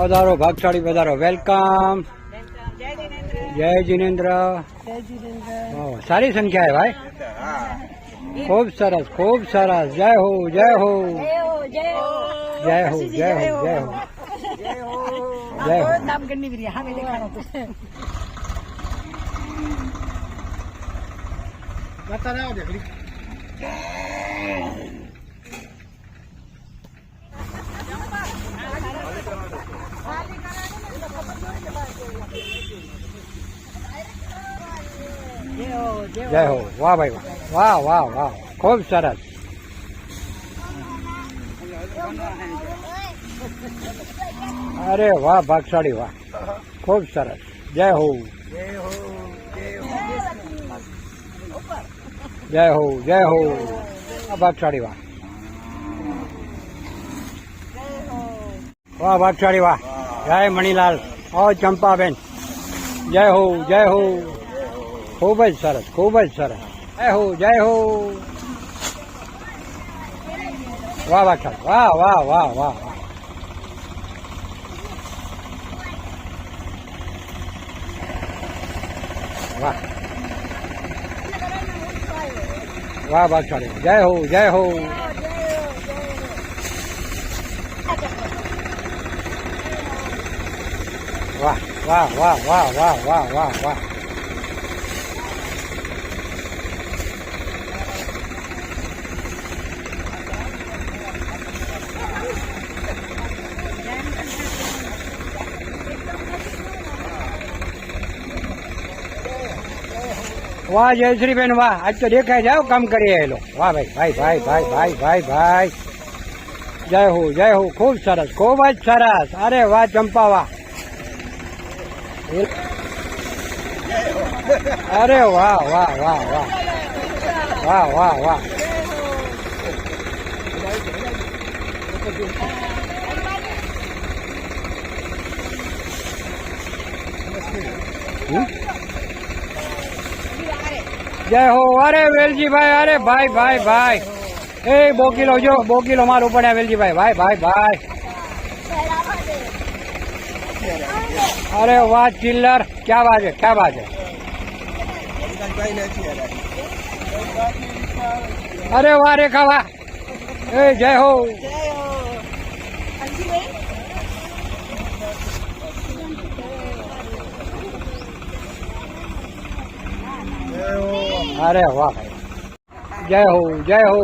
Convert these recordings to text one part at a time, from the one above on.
પધારો ભાગશાળી પધારો. વેલકમ. જય જીનેન્દ્ર. સારી સંખ્યા હે ભાઈ. ખૂબ સરસ ખૂબ સરસ. જય હો જય હો જય હો જય હો જય હો જય હો. જય હો. વાહ ભાઈ વાહ વાહ વાહ. ખૂબ સરસ. અરે વાહ ભાગશાળી વાહ. ખૂબ સરસ. જય હો જય હો જય હો. ભાગશાળી વાહ વાહ ભાગશાળી વાહ. જય મણીલાલ. ઓ ચંપાબેન. જય હો જય હો. ખૂબ જ સરસ ખૂબ જ સરસ. જય હો જય હો. વાહ ભાગશાળી વાહ વાહ વાહ વાહ વાહ વાહ ભાગશાળી. જય હો જય હો. વાહ વાહ વાહ વાહ વાહ વાહ વાહ વાહ. વાહ જયશ્રીબેન વાહ. આજ તો દેખાય જાઓ કામ કરી આવેલો. વાહ ભાઈ ભાઈ ભાઈ ભાઈ ભાઈ ભાઈ ભાઈ. જય હો જય હો. ખૂબ સરસ ખૂબ જ સરસ. અરે વાહ ચંપા વાહ. અરે વાહ વાહ વાહ વાહ વાહ વાહ વાહ. જય હો. અરે વેલજીભાઈ. અરે ભાઈ ભાઈ ભાઈ. એ બોકીલો જો બોકીલો મારું પડ્યા વેલજીભાઈ. ભાઈ ભાઈ ભાઈ. અરે વાહ ચિલ્લર. ક્યાં બાત છે ક્યાં બાત છે. અરે વાહ રેખા વાહ. એ જય હો. અરે વાહ ભાઈ. જય હો જય હો.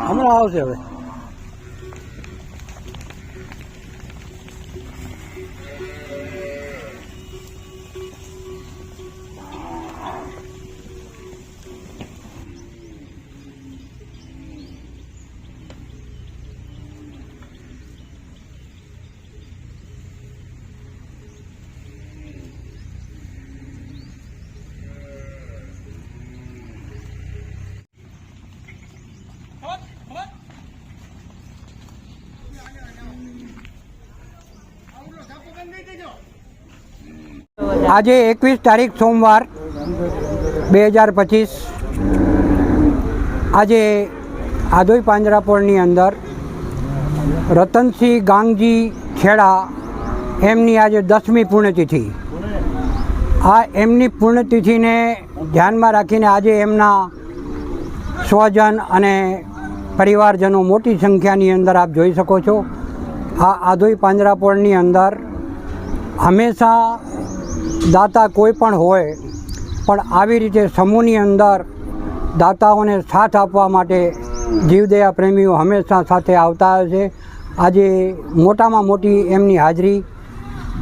હમણાં આવશે હવે. આજે 21 તારીખ સોમવાર 2025. આજે આધોઈ પાંજરાપોળની અંદર રતનસિંહ ગાંગજી ખેડા એમની આજે 10મી પુણ્યતિથિ. આ એમની પુણ્યતિથિને ધ્યાનમાં રાખીને આજે એમના સ્વજન અને પરિવારજનો મોટી સંખ્યાની અંદર આપ જોઈ શકો છો. આ આધોઈ પાંજરાપોળની અંદર હંમેશા દાતા કોઈ પણ હોય પણ આવી રીતે સમૂહની અંદર દાતાઓને સાથ આપવા માટે જીવદયા પ્રેમીઓ હંમેશા સાથે આવતા હોય છે. આજે મોટામાં મોટી એમની હાજરી.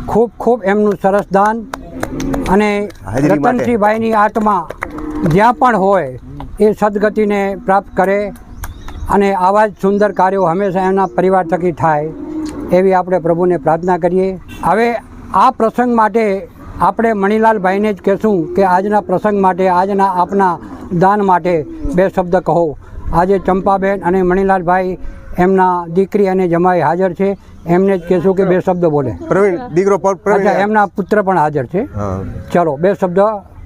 ખૂબ ખૂબ એમનું સરસ દાન. અને રતનસિંહભાઈની આત્મા જ્યાં પણ હોય એ સદગતિને પ્રાપ્ત કરે અને આવા જ સુંદર કાર્યો હંમેશા એમના પરિવાર થકી થાય એવી આપણે પ્રભુને પ્રાર્થના કરીએ. હવે આ પ્રસંગ માટે આપણે મણિલાલભાઈને જ કહેશું કે આજના પ્રસંગ માટે, આજના આપના દાન માટે 2 શબ્દ કહો. આજે ચંપાબેન અને મણિલાલભાઈ એમના દીકરી અને જમાઈ હાજર છે, એમને જ કહેશું કે 2 શબ્દ બોલે. પ્રવીણ દીકરો અચ્છા, એમના પુત્ર પણ હાજર છે. ચલો 2 શબ્દ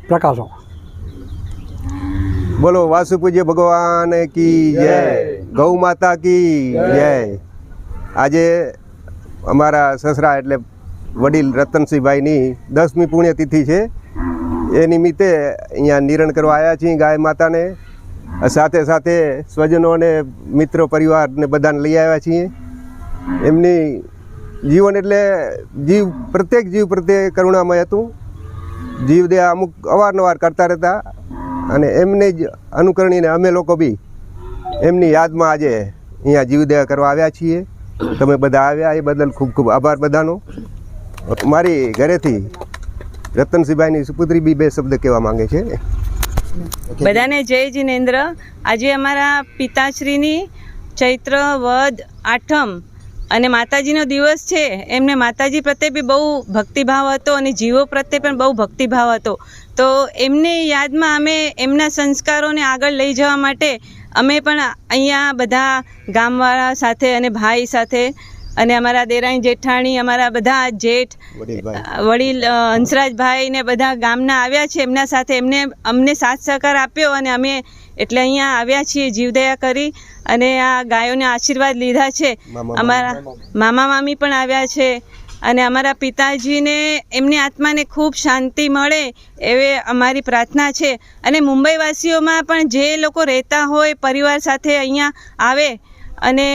પ્રકાશો. બોલો વાસુ પૂજ્ય ભગવાન કી જય, ગૌ માતા કી જય. આજે અમારા સસરા એટલે વડીલ રતનસિંહભાઈની 10મી પુણ્યતિથિ છે. એ નિમિત્તે અહીંયા નિરણ કરવા આવ્યા છીએ ગાય માતાને. સાથે સાથે સ્વજનો અને મિત્રો પરિવારને બધાને લઈ આવ્યા છીએ. એમની જીવન એટલે પ્રત્યેક જીવ પ્રત્યે કરુણામય હતું. જીવદયા અમુક અવારનવાર કરતા રહેતા અને એમને જ અનુકરણીને અમે લોકો બી એમની યાદમાં આજે અહીંયા જીવદયા કરવા આવ્યા છીએ. તમે બધા આવ્યા એ બદલ ખૂબ ખૂબ આભાર બધાનો. મારી ઘરેથી રતનસિંહભાઈની સુપુત્રી બી 2 શબ્દ કહેવા માંગે છે. બધાને જય જિનેન્દ્ર. આજે અમારા પિતાશ્રીની ચૈત્ર વદ આઠમ અને માતાજીનો દિવસ છે. એમને માતાજી પ્રત્યે બી બહુ ભક્તિભાવ હતો અને જીવો પ્રત્યે પણ બહુ ભક્તિભાવ હતો. તો એમની યાદમાં અમે એમના સંસ્કારોને આગળ લઈ જવા માટે અમે પણ અહીંયા બધા ગામવાળા સાથે અને ભાઈ સાથે અને અમારા દેરાણી જેઠાણી, અમારા બધા જેઠ વડીલ હંસરાજભાઈ ને બધા ગામના આવ્યા છે. એમના સાથે અમને સાથ સહકાર આપ્યો અને અમે એટલે અહીંયા આવ્યા છીએ જીવદયા કરી અને આ ગાયોને આશીર્વાદ લીધા છે. અમારા મામા મામી પણ આવ્યા છે અને અમારા પિતાજીને એમની આત્માને ખૂબ શાંતિ મળે એવી અમારી પ્રાર્થના છે. અને મુંબઈવાસીઓમાં પણ જે લોકો રહેતા હોય પરિવાર સાથે અહીંયા આવે અને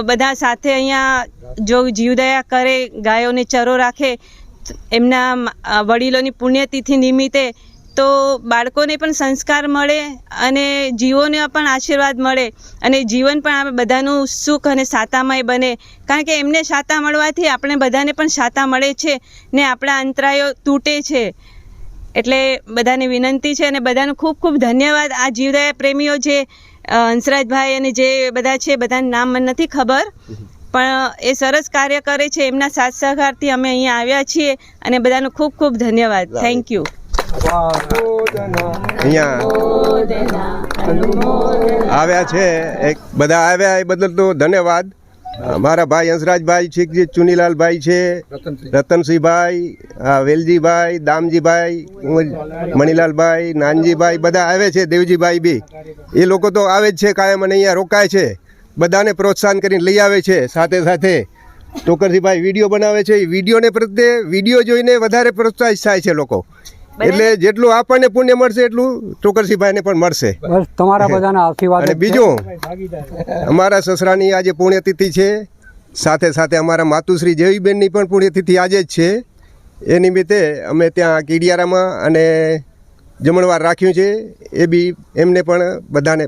બધા સાથે અહીંયા જો જીવદયા કરે, ગાયોને ચરો રાખે એમના વડીલોની પુણ્યતિથિ નિમિત્તે, તો બાળકોને પણ સંસ્કાર મળે અને જીવોને પણ આશીર્વાદ મળે અને જીવન પણ આપણે બધાનું સુખ અને સાતામય બને. કારણ કે એમને સાતા મળવાથી આપણે બધાને પણ સાતા મળે છે ને આપણા અંતરાયો તૂટે છે. એટલે બધાને વિનંતી છે અને બધાનું ખૂબ ખૂબ ધન્યવાદ. આ જીવદયા પ્રેમીઓ જે હંસરાજભાઈ અને જે બધા છે, બધાનું નામ મને નથી ખબર, પણ એ સરસ કાર્ય કરે છે. એમના સાથ સહકારથી અમે અહીંયા આવ્યા છીએ અને બધાનો ખૂબ ખૂબ ધન્યવાદ. Thank you. અહીંયા આવ્યા છે બધા આવ્યા એ બદલ તો ધન્યવાદ. મારા ભાઈ હંસરાજભાઈ છે, જે ચુનીલાલભાઈ છે, રતનસિંહભાઈ, વેલજીભાઈ, દામજીભાઈ, મણિલાલભાઈ, નાનજીભાઈ બધા આવે છે. દેવજીભાઈ બી એ લોકો તો આવે જ છે કાયમ અને અહીંયા રોકાય છે. બધાને પ્રોત્સાહન કરીને લઈ આવે છે. સાથે સાથે ટોકરસિંહભાઈ વિડીયો બનાવે છે. એ વિડીયોને પ્રત્યે વિડીયો જોઈને વધારે પ્રોત્સાહિત થાય છે લોકો. એટલે જેટલું આપણને પુણ્ય મળશે એટલું ટોકરસિંહભાઈને પણ મળશે. બસ તમારા બધાના આશીર્વાદ. અને બીજું અમારા સસરાની આજે પુણ્યતિથિ છે. સાથે સાથે અમારા માતુશ્રી જેવીબેનની પણ પુણ્યતિથિ આજે જ છે. એ નિમિત્તે અમે ત્યાં કીડિયારામાં અને જમણવાર રાખ્યું છે. એ બી એમને પણ બધાને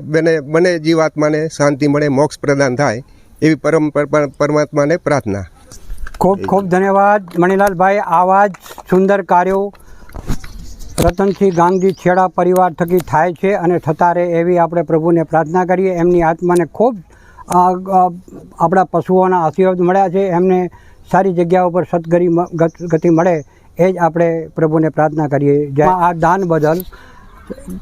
બને જીવાત્માને શાંતિ મળે, મોક્ષ પ્રદાન થાય એવી પરમાત્માને પ્રાર્થના. ખૂબ ખૂબ ધન્યવાદ મણિલાલભાઈ. આવા જ સુંદર કાર્યો રતનસિંહ ગાંગજી છેડા પરિવાર થકી થાય છે અને થતા રહે એવી આપણે પ્રભુને પ્રાર્થના કરીએ. એમની આત્માને ખૂબ આપણા પશુઓના આશીર્વાદ મળ્યા છે. એમને સારી જગ્યા ઉપર સદગતિ મળે એ જ આપણે પ્રભુને પ્રાર્થના કરીએ. આ દાન બદલ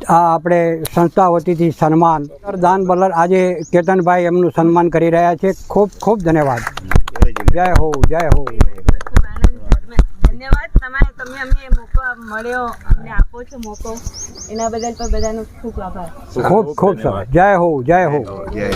આ આપણે સંસ્થા વતીથી સન્માન દાન બદલ આજે કેતનભાઈ એમનું સન્માન કરી રહ્યા છે. ખૂબ ખૂબ ધન્યવાદ. જય હો, જય હો. ધન્યવાદ. તમે અમને મોકો મળ્યો, અમને આપો છો મોકો, એના બદલ પણ બધાનો ખૂબ આભાર. ખૂબ ખૂબ સરસ. જય હો, જય હો. જય.